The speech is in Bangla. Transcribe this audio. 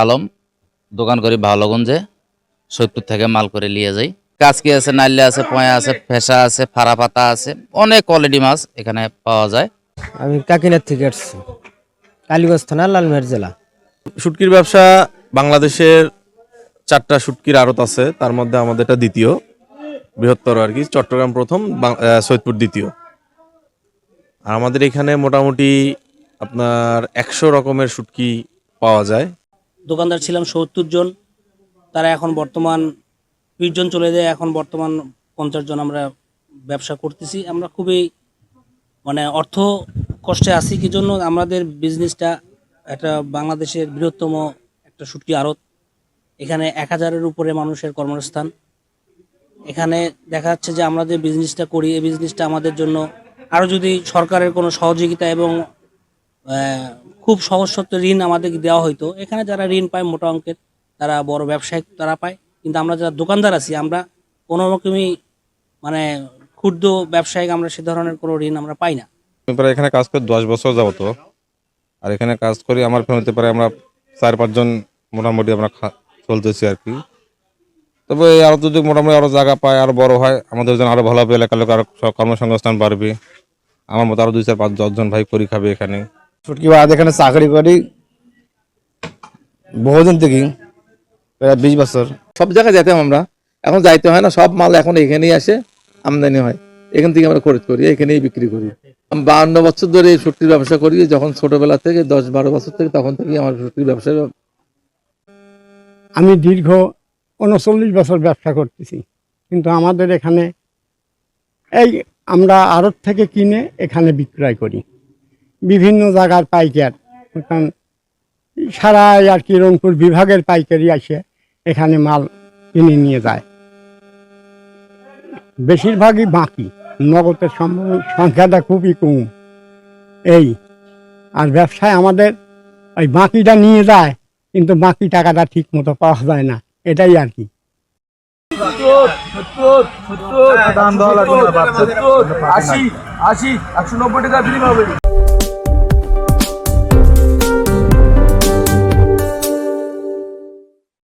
আলম দোকান করি ভালোগঞ্জে, সৈয়দপুর থেকে মাল করে নিয়ে যাই। কাজকি আছে, নাইলে আছে, পয়া আছে, ফেসা আছে, ফাড়া পাতা আছে, অনেক কোয়ালিটি মাছ এখানে পাওয়া যায়। আমি কাকিনার থেকে আসছি, কালীগঞ্জ থানা, লালমের জেলা। শুটকির ব্যবসা বাংলাদেশের 4টা শুটকির আড়ত আছে, তার মধ্যে আমাদের এটা দ্বিতীয় বৃহত্তর আর কি। চট্টগ্রাম প্রথম, সৈয়দপুর দ্বিতীয়। আর আমাদের এখানে মোটামুটি আপনার 100 রকমের শুটকি পাওয়া যায়। দোকানদার ছিলাম 70 জন, তারা এখন বর্তমান 20 জন চলে যায়, এখন বর্তমান 50 জন আমরা ব্যবসা করতেছি। আমরা খুবই অর্থ কষ্টে আছি, কি জন্য আমাদের বিজনেসটা একটা বাংলাদেশের বৃহত্তম একটা শুটকি আড়ত। এখানে 1000-এর উপরে মানুষের কর্মস্থান। এখানে দেখা যাচ্ছে যে আমরা যে বিজনেসটা করি, এই বিজনেসটা আমাদের জন্য আরও যদি সরকারের কোনো সহযোগিতা এবং খুব সহজ শর্তে ঋণ আমাদের দেওয়া হইতো, এখানে যারা ঋণ পায় মোটা অঙ্কের, তারা বড় ব্যবসায়িক তারা পায়, কিন্তু আমরা যারা দোকানদার আছি আমরা কোনো রকমই ক্ষুদ্র ব্যবসায়িক আমরা সে ধরনের কোনো ঋণ আমরা পাই না। প্রায় এখানে কাজ করি 10 বছর যাবত। আর এখানে কাজ করি আমার ফ্যামিলিতে প্রায় আমরা 4-5 জন মোটামুটি আমরা চলতেছি আর কি। তবে আরো যদি মোটামুটি আরো জায়গা পায়, আরো বড় হয়, আমাদের জন্য আরো ভালো হবে, এলাকার লোক আরো কর্মসংস্থান বাড়বে। আমার মতো আরো 2-4-5-10 জন ভাই করি খাবে এখানে। শুটকি বাদ এখানে চাকরি করি বহুদিন থেকে, প্রায় 20 বছর। সব জায়গায় যেতাম আমরা, এখন যাইতে হয় না, সব মাল এখন এখানেই আসে, আমদানি হয়, এখান থেকে আমরা খরিদ করি, এখানেই বিক্রি করি। 52 বছর ধরে এই শুটকির ব্যবসা করি, যখন ছোটবেলা থেকে 10-12 বছর থেকে, তখন থেকে আমার শুটকির ব্যবসা। আমি দীর্ঘ 39 বছর ব্যবসা করতেছি, কিন্তু আমাদের এখানে এই আমরা আড়ত থেকে কিনে এখানে বিক্রয় করি, বিভিন্ন জায়গার পাইকার, সারা আর কি রংপুর বিভাগের পাইকারি আসে এখানে মাল কিনে নিয়ে যায়। বেশিরভাগই বাকি, নগদের সংখ্যাটা খুবই কম। এই আর ব্যবসায় আমাদের ওই বাকিটা নিয়ে যায়, কিন্তু বাকি টাকাটা ঠিক মতো পাওয়া যায় না, এটাই আর কি। 80, 190 টাকা ফ্রি পাবে।